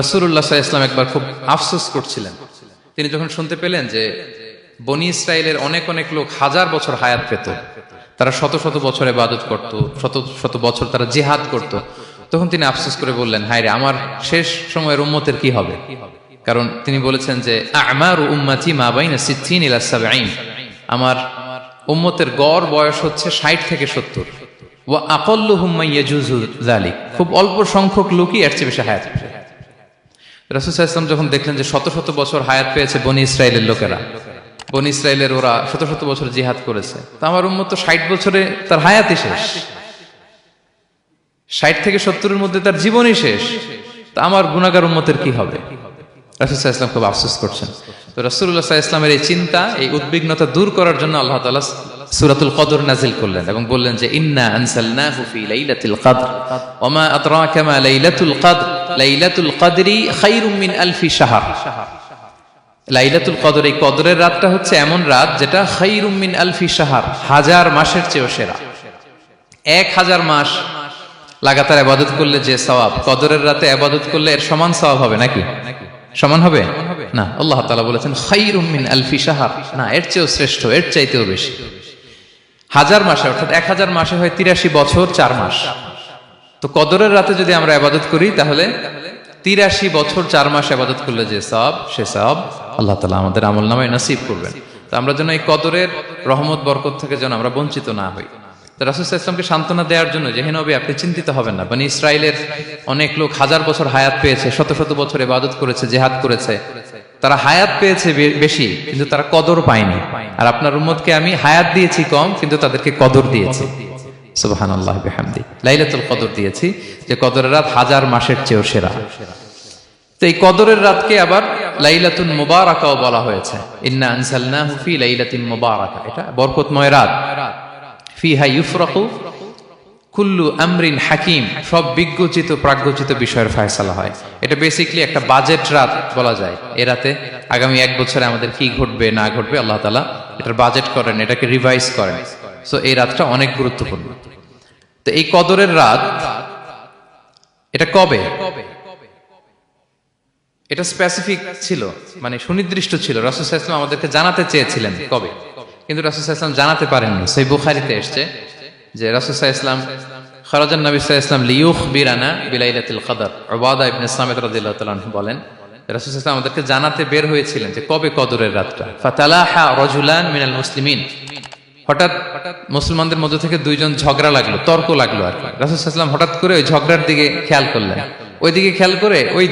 রাসূলুল্লাহ সাল্লাল্লাহু আলাইহি ওয়াসাল্লাম একবার খুব আফসোস করছিলেন। তিনি যখন শুনতে পেলেন যে বনি ইসরায়েলের অনেক অনেক লোক হাজার বছর হায়াত পেত, তারা শত শত বছর ইবাদত করত, শত শত বছর তারা জিহাদ করত, তখন তিনি আফসোস করে বললেন, হায় রে, আমার শেষ সময়ের উম্মতের কি হবে? কারণ তিনি বলেছেন যে আমারু উম্মতি মা বাইনা 60 ইলা 70, আমার উম্মতের গড় বয়স হচ্ছে 60 থেকে 70। ওয়া আকাল্লুহুম মান ইয়াজুজু যালিক, খুব অল্প সংখ্যক লোকই এর চেয়ে বেশি হায়াত পাবে। রাসূল সাল্লাল্লাহু আলাইহি ওয়াসাল্লাম যখন দেখলেন যে শত শত বছর হায়াত পেয়েছে বনি ইসরায়েলের লোকেরা, বনি ইসরায়েলের ওরা শত শত বছর জিহাদ করেছে, তো আমার উম্মত তো 60 বছরে তার হায়াতই শেষ, 60 থেকে 70-এর মধ্যে তার জীবনই শেষ, তা আমার গুনাহগার উম্মতের কি হবে? রাসূল সাল্লাল্লাহু আলাইহি ওয়াসাল্লাম খুব আফসোস করছেন। তো রাসূলুল্লাহ সাল্লাল্লাহু আলাইহি ওয়াসাল্লামের এই চিন্তা, এই উদ্বিগ্নতা দূর করার জন্য আল্লাহ তাআলা সূরাতুল কদর নাযিল করলেন এবং বললেন যে ইন্না আনসালনাহু ফি লাইলাতিল কদর ওয়া মা আদরাকা মা লাইলাতুল কদর লাইলাতুল কদরি খায়রুম মিন আলফি শাহর। লাইলাতুল কদর, এই কদরের রাতটা হচ্ছে এমন রাত যেটা খায়রুম মিন আলফি শাহর, হাজার মাসের চেয়েও সেরা। 1000 মাস লাগাতার ইবাদত করলে যে সওয়াব, কদরের রাতে ইবাদত করলে এর সমান সওয়াব হবে নাকি? সমান হবে না। আল্লাহ তাআলা বলেছেন খায়রুম মিন আলফি শাহর, না, এর চেয়েও শ্রেষ্ঠ, এর চাইতেও বেশি। হাজার মাসে, অর্থাৎ 1000 মাসে হয় 83 বছর 4 মাস। তো কদরের রাতে যদি আমরা ইবাদত করি তাহলে 83 বছর 4 মাস ইবাদত করলে যে সওয়াব, সে সওয়াব আল্লাহ তাআলা আমাদের আমলনামায় নসিব করবেন। তো আমরা যেন এই কদরের রহমত বরকত থেকে যেন আমরা বঞ্চিত না হই। তো রাসূল সাল্লাল্লাহু আলাইহি ওয়াসাল্লামকে সান্ত্বনা দেওয়ার জন্য যে হে নবী, আপনি চিন্তিত হবেন না, বনি ইসরাইলের অনেক লোক হাজার বছর হায়াত পেয়েছে, শত শত বছর ইবাদত করেছে, জিহাদ করেছে, তারা হায়াত পেয়েছে বেশি কিন্তু তারা কদর পায়নি। আর আপনার উম্মতকে আমি হায়াত দিয়েছি কম কিন্তু তাদেরকে কদর দিয়েছি। সুবহানাল্লাহ বিহামদি, লাইলাতুল কদর দিয়েছি, যে কদরের রাত হাজার মাসের চেয়েও সেরা। তো এই কদরের রাতকে আবার লাইলাতুল মুবারাকাও বলা হয়েছে। ইন্না আনসালনাহু ফি লাইলাতিন মুবারাকা, এটা বরকতময় রাত। ফিহা ইউফরাকু কুল্লু আমরিন হাকিম, সব বিজ্ঞচিত প্রাজ্ঞচিত বিষয়ের ফয়সালা হয়। এটা বেসিক্যালি একটা বাজেট রাত বলা যায়। এ রাতে আগামী 1 বছরে আমাদের কি ঘটবে না ঘটবে আল্লাহ তাআলা এটার বাজেট করেন, এটাকে রিভাইজ করেন। সো এই রাতটা অনেক গুরুত্বপূর্ণ। তো এই কদরের রাত, এটা কবে? এটা স্পেসিফিক ছিল, মানে সুনির্দিষ্ট ছিল। রাসূল সাল্লাল্লাহু আলাইহি ওয়াসাল্লাম আমাদেরকে জানাতে চেয়েছিলেন কবে, কিন্তু রাসূল সাল্লাল্লাহু আলাইহি ওয়াসাল্লাম জানাতে পারেননি। সহিহ বুখারীতে এসেছে যে রাসূল সাল্লাল্লাহু আলাইহি ওয়াসাল্লাম খারাজান নবী সাল্লাল্লাহু আলাইহি ওয়াসাল্লাম লিয়ুখবিরানা বিলাইলাতিল কদর। উবাদা ইবনে সামিত রাদিয়াল্লাহু তাআলা আনহু বলেন, রাসূল সাল্লাল্লাহু আলাইহি ওয়াসাল্লাম আমাদেরকে জানাতে বের হয়েছিলেন যে কবে কদরের রাতটা। ফাতালাহা রাজুলান মিনাল মুসলিমিন, হঠাৎ মুসলমানদের মধ্য থেকে 2 জন ঝগড়া লাগলো, তর্ক লাগলো আর কি। রাসূল সাল্লাল্লাহু আলাইহি ওয়াসাল্লাম হঠাৎ করে ওই ঝগড়ার দিকে খেয়াল করলেন, ওইদিকে খেয়াল করে ওই